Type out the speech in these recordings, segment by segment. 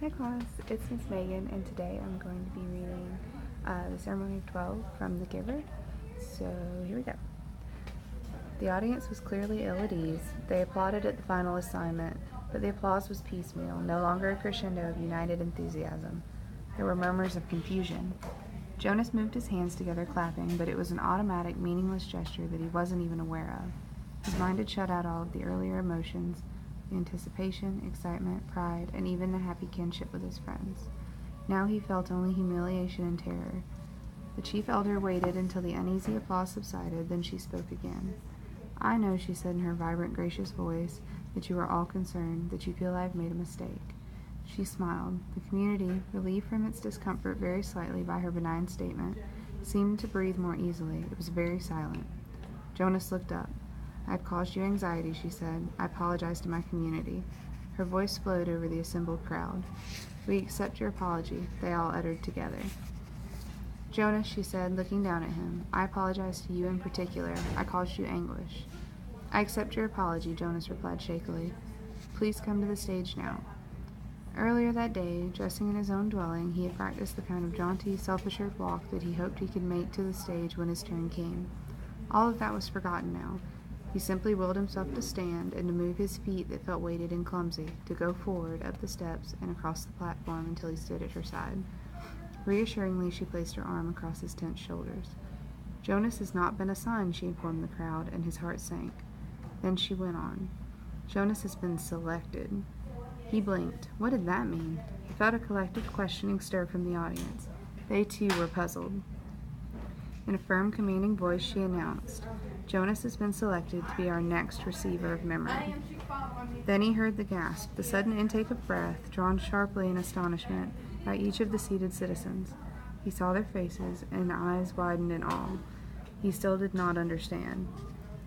Hi class, it's Miss Megan, and today I'm going to be reading the Ceremony of 12 from The Giver. So here we go. The audience was clearly ill at ease. They applauded at the final assignment, but the applause was piecemeal, no longer a crescendo of united enthusiasm. There were murmurs of confusion. Jonas moved his hands together, clapping, but it was an automatic, meaningless gesture that he wasn't even aware of. His mind had shut out all of the earlier emotions, the anticipation, excitement, pride, and even the happy kinship with his friends. Now he felt only humiliation and terror. The chief elder waited until the uneasy applause subsided, then she spoke again. "I know," she said in her vibrant, gracious voice, "that you are all concerned, that you feel I have made a mistake." She smiled. The community, relieved from its discomfort very slightly by her benign statement, seemed to breathe more easily. It was very silent. Jonas looked up. "I have caused you anxiety," she said. "I apologize to my community." Her voice flowed over the assembled crowd. "We accept your apology," they all uttered together. "Jonas," she said, looking down at him, "I apologize to you in particular. I caused you anguish." "I accept your apology," Jonas replied shakily. "Please come to the stage now." Earlier that day, dressing in his own dwelling, he had practiced the kind of jaunty, self-assured walk that he hoped he could make to the stage when his turn came. All of that was forgotten now. He simply willed himself to stand and to move his feet that felt weighted and clumsy, to go forward, up the steps, and across the platform until he stood at her side. Reassuringly, she placed her arm across his tense shoulders. "Jonas has not been assigned," she informed the crowd, and his heart sank. Then she went on. "Jonas has been selected." He blinked. What did that mean? He felt a collective questioning stir from the audience. They too were puzzled. In a firm, commanding voice, she announced, "Jonas has been selected to be our next receiver of memory." Then he heard the gasp, the sudden intake of breath, drawn sharply in astonishment by each of the seated citizens. He saw their faces, and eyes widened in awe. He still did not understand.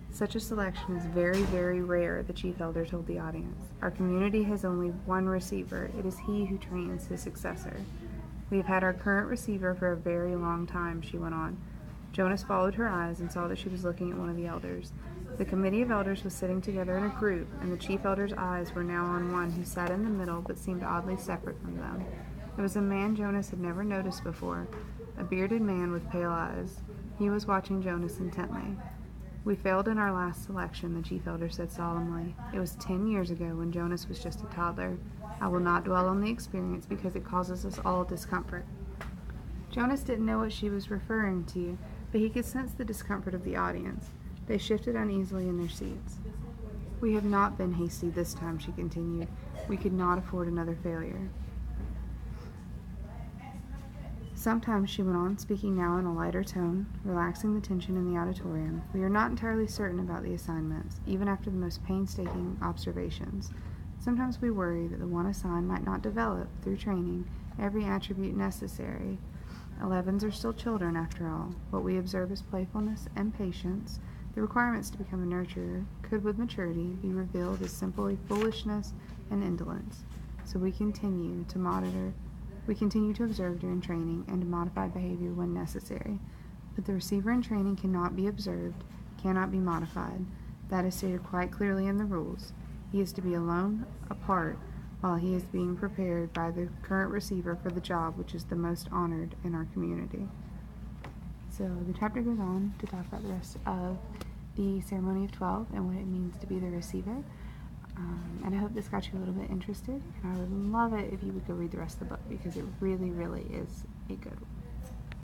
"Such a selection is very, very rare," the chief elder told the audience. "Our community has only one receiver. It is he who trains his successor." "We have had our current receiver for a very long time," she went on. Jonas followed her eyes and saw that she was looking at one of the elders. The committee of elders was sitting together in a group, and the chief elder's eyes were now on one who sat in the middle but seemed oddly separate from them. It was a man Jonas had never noticed before, a bearded man with pale eyes. He was watching Jonas intently. "We failed in our last selection," the chief elder said solemnly. "It was 10 years ago when Jonas was just a toddler. I will not dwell on the experience because it causes us all discomfort." Jonas didn't know what she was referring to, but he could sense the discomfort of the audience. They shifted uneasily in their seats. "We have not been hasty this time," she continued. "We could not afford another failure." "Sometimes," she went on, speaking now in a lighter tone, relaxing the tension in the auditorium, "we are not entirely certain about the assignments, even after the most painstaking observations. Sometimes we worry that the one assigned might not develop, through training, every attribute necessary. 11s are still children, after all. What we observe as playfulness and patience, the requirements to become a nurturer, could with maturity be revealed as simply foolishness and indolence. So we continue to observe during training and to modify behavior when necessary. But the receiver in training cannot be observed, cannot be modified. That is stated quite clearly in the rules. He is to be alone, apart, while he is being prepared by the current receiver for the job which is the most honored in our community." So the chapter goes on to talk about the rest of the Ceremony of 12 and what it means to be the receiver. And I hope this got you a little bit interested. And I would love it if you would go read the rest of the book because it really, really is a good